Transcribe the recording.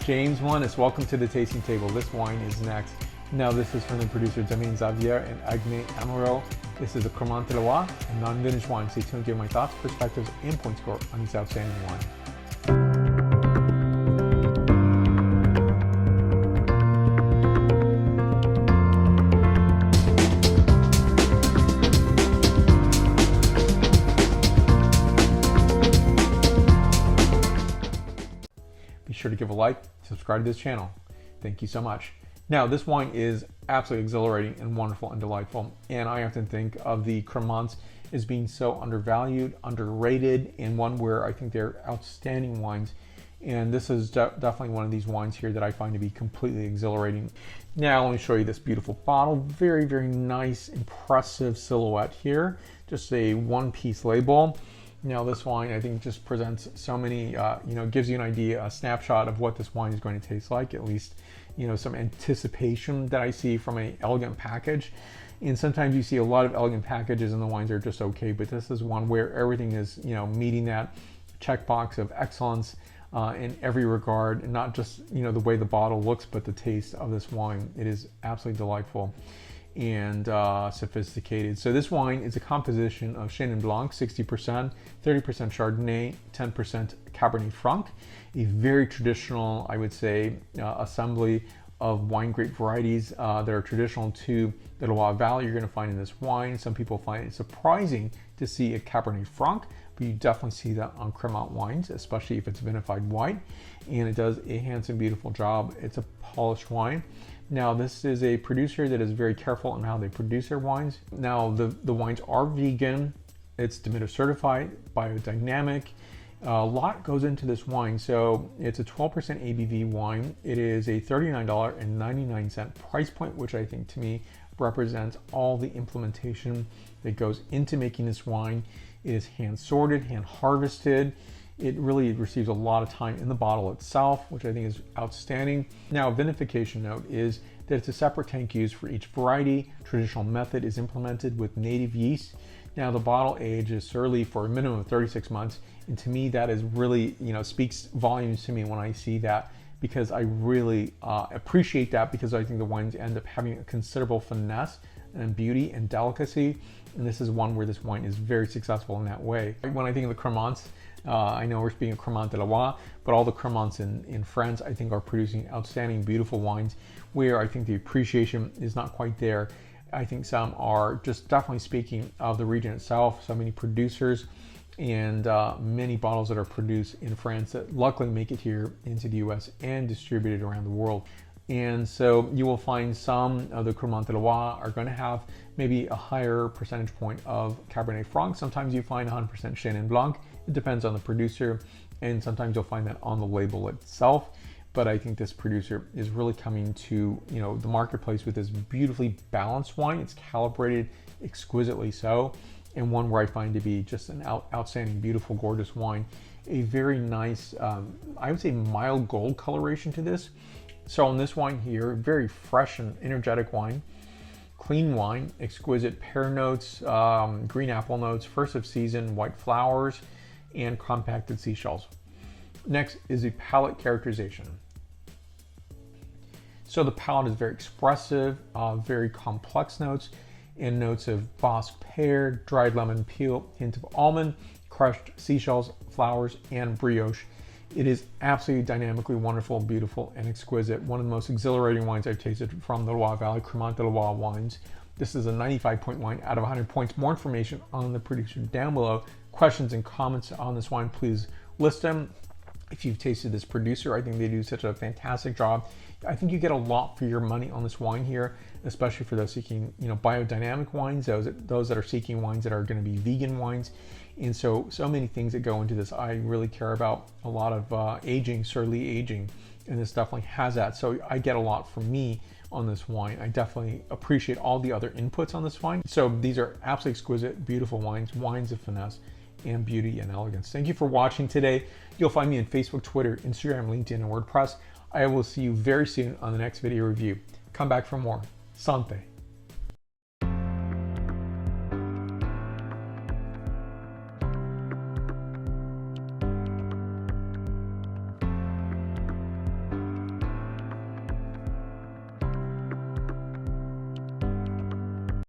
James Wannis, welcome to the tasting table. This wine is next. Now this is from the producer Domaine Amirault. This is a Crémant de Loire, a non-vintage wine. Stay tuned to hear my thoughts, perspectives, and point score on this outstanding wine. Be sure to give a like, subscribe to this channel. Thank you so much. Now, this wine is absolutely exhilarating and wonderful and delightful, and I often think of the Crémants as being so undervalued, underrated, and one where I think they're outstanding wines. And this is definitely one of these wines here that I find to be completely exhilarating. Now, let me show you this beautiful bottle. Very, very nice, impressive silhouette here. Just a one-piece label. Now this wine, I think, just presents so many, gives you an idea, a snapshot of what this wine is going to taste like, at least, some anticipation that I see from an elegant package. And sometimes you see a lot of elegant packages and the wines are just okay, but this is one where everything is, meeting that checkbox of excellence in every regard, and not just, the way the bottle looks, but the taste of this wine. It is absolutely delightful and sophisticated. So this wine is a composition of Chenin Blanc, 60%, 30% Chardonnay, 10% Cabernet Franc, a very traditional, I would say, assembly of wine grape varieties that are traditional to the Loire Valley. You're going to find in this wine. Some people find it surprising to see a Cabernet Franc, but you definitely see that on Crémant wines, especially if it's vinified white, and it does a handsome, beautiful job. It's a polished wine. Now, this is a producer that is very careful in how they produce their wines. Now, the wines are vegan. It's Demeter certified, biodynamic. A lot goes into this wine. So it's a 12% ABV wine. It is a $39.99 price point, which I think to me represents all the implementation that goes into making this wine. It is hand sorted, hand harvested. It really receives a lot of time in the bottle itself, which I think is outstanding. Now, a vinification note is that it's a separate tank used for each variety. Traditional method is implemented with native yeast. Now, the bottle age is surely for a minimum of 36 months. And to me, that is really, speaks volumes to me when I see that, because I really appreciate that, because I think the wines end up having a considerable finesse and beauty and delicacy. And this is one where this wine is very successful in that way. When I think of the Crémants, I know we're speaking of Crémant de Loire, but all the Crémants in France, I think, are producing outstanding, beautiful wines where I think the appreciation is not quite there. I think some are just definitely speaking of the region itself. So many producers and many bottles that are produced in France that luckily make it here into the US and distributed around the world. And so you will find some of the Crémant de Loire are going to have maybe a higher percentage point of Cabernet Franc. Sometimes you find 100% Chenin Blanc. It depends on the producer, and sometimes you'll find that on the label itself. But I think this producer is really coming to the marketplace with this beautifully balanced wine. It's calibrated exquisitely so, and one where I find to be just an outstanding, beautiful, gorgeous wine. A very nice, I would say, mild gold coloration to this. So on this wine here, very fresh and energetic wine, clean wine, exquisite pear notes, green apple notes, first of season, white flowers, and compacted seashells. Next is the palate characterization. So the palate is very expressive, very complex notes, and notes of bosque pear, dried lemon peel, hint of almond, crushed seashells, flowers, and brioche. It is absolutely dynamically wonderful, beautiful, and exquisite. One of the most exhilarating wines I've tasted from the Loire Valley, Crémant de Loire wines. This is a 95-point wine out of 100 points. More information on the producer down below. Questions and comments on this wine, please list them. If you've tasted this producer, I think they do such a fantastic job. I think you get a lot for your money on this wine here, especially for those seeking, biodynamic wines, those that are seeking wines that are going to be vegan wines. And so many things that go into this. I really care about a lot of aging, surly aging, and this definitely has that. So I get a lot from me on this wine. I definitely appreciate all the other inputs on this wine. So these are absolutely exquisite, beautiful wines, wines of finesse and beauty and elegance. Thank you for watching today. You'll find me on Facebook, Twitter, Instagram, LinkedIn, and WordPress. I will see you very soon on the next video review. Come back for more. Santé.